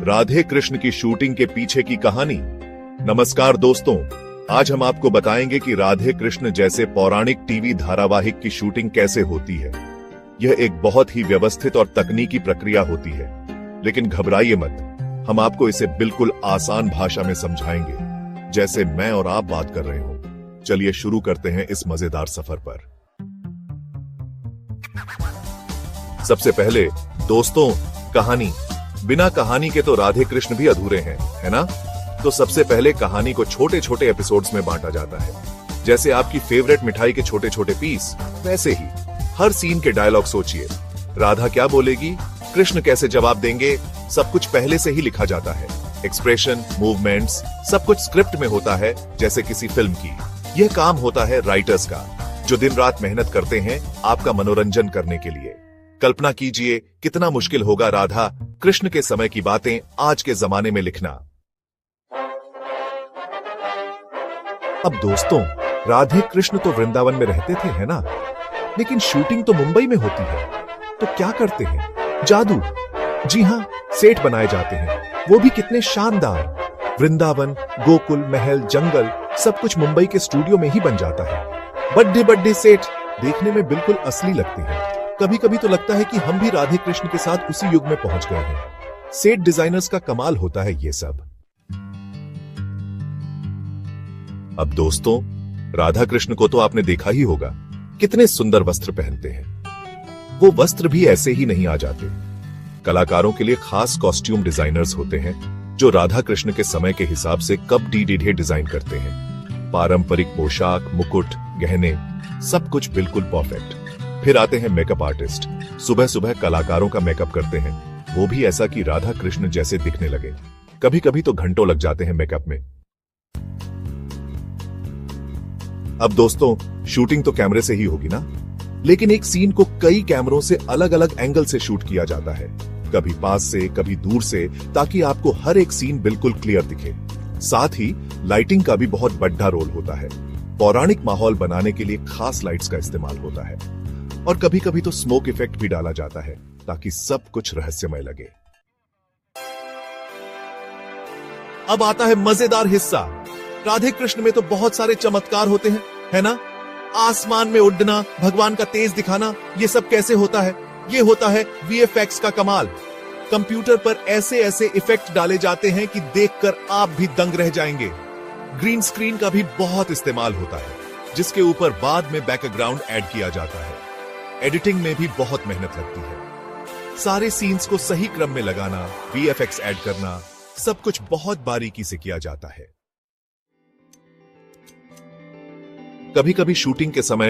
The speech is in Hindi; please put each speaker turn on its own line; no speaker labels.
राधे कृष्ण की शूटिंग के पीछे की कहानी। नमस्कार दोस्तों, आज हम आपको बताएंगे कि राधे कृष्ण जैसे पौराणिक टीवी धारावाहिक की शूटिंग कैसे होती है। यह एक बहुत ही व्यवस्थित और तकनीकी प्रक्रिया होती है, लेकिन घबराइए मत, हम आपको इसे बिल्कुल आसान भाषा में समझाएंगे, जैसे मैं और आप बात कर रहे हो। चलिए शुरू करते हैं इस मजेदार सफर पर। सबसे पहले दोस्तों, कहानी। बिना कहानी के तो राधे कृष्ण भी अधूरे हैं, है ना? तो सबसे पहले कहानी को छोटे छोटे एपिसोड्स में बांटा जाता है। जैसे आपकी फेवरेट मिठाई के छोटे छोटे पीस, वैसे ही हर सीन के डायलॉग सोचिए। राधा क्या बोलेगी, कृष्ण कैसे जवाब देंगे, सब कुछ पहले से ही लिखा जाता है। एक्सप्रेशन, मूवमेंट्स, सब कुछ स्क्रिप्ट में होता है, जैसे किसी फिल्म की। यह काम होता है राइटर्स का, जो दिन रात मेहनत करते हैं आपका मनोरंजन करने के लिए। कल्पना कीजिए कितना मुश्किल होगा राधा कृष्ण के समय की बातें आज के जमाने में लिखना। अब दोस्तों, राधे कृष्ण तो वृंदावन में रहते थे, है ना? लेकिन शूटिंग तो मुंबई में होती है। तो क्या करते हैं? जादू। जी हां, सेट बनाए जाते हैं, वो भी कितने शानदार। वृंदावन, गोकुल, महल, जंगल, सब कुछ मुंबई के स्टूडियो में ही बन जाता है। बड़े सेट देखने में बिल्कुल असली लगते हैं। कभी कभी तो लगता है कि हम भी राधे कृष्ण के साथ उसी युग में पहुंच गए हैं। सेट डिजाइनर्स का कमाल होता है ये सब। अब दोस्तों, राधा कृष्ण को तो आपने देखा ही होगा, कितने सुंदर वस्त्र पहनते हैं। वो वस्त्र भी ऐसे ही नहीं आ जाते। कलाकारों के लिए खास कॉस्ट्यूम डिजाइनर्स होते हैं, जो राधा कृष्ण के समय के हिसाब से कप डी डिजाइन करते हैं। पारंपरिक पोशाक, मुकुट, गहने, सब कुछ बिल्कुल परफेक्ट। फिर आते हैं मेकअप आर्टिस्ट। सुबह सुबह कलाकारों का मेकअप करते हैं, वो भी ऐसा कि राधा कृष्ण जैसे दिखने लगे। कभी कभी तो घंटों लग जाते हैं मेकअप में। अब दोस्तों, शूटिंग तो कैमरे से ही होगी ना, लेकिन एक सीन को कई कैमरों से अलग अलग एंगल से शूट किया जाता है, कभी पास से, कभी दूर से, ताकि आपको हर एक सीन बिल्कुल क्लियर दिखे। साथ ही लाइटिंग का भी बहुत बड़ा रोल होता है। पौराणिक माहौल बनाने के लिए खास लाइट्स का इस्तेमाल होता है, और कभी कभी तो स्मोक इफेक्ट भी डाला जाता है, ताकि सब कुछ रहस्यमय लगे। अब आता है मजेदार हिस्सा। राधे कृष्ण में तो बहुत सारे चमत्कार होते हैं, है ना? आसमान में उड़ना, भगवान का तेज दिखाना, ये सब कैसे होता है? ये होता है वीएफएक्स का कमाल। कंप्यूटर पर ऐसे ऐसे इफेक्ट डाले जाते हैं कि देखकर आप भी दंग रह जाएंगे। ग्रीन स्क्रीन का भी बहुत इस्तेमाल होता है, जिसके ऊपर बाद में बैकग्राउंड ऐड किया जाता है। एडिटिंग में भी बहुत मेहनत लगती है। सारे सीन्स को सही क्रम में लगाना, वीएफएक्स ऐड करना, सब कुछ बहुत बारीकी से किया जाता है। कभी कभी शूटिंग के समय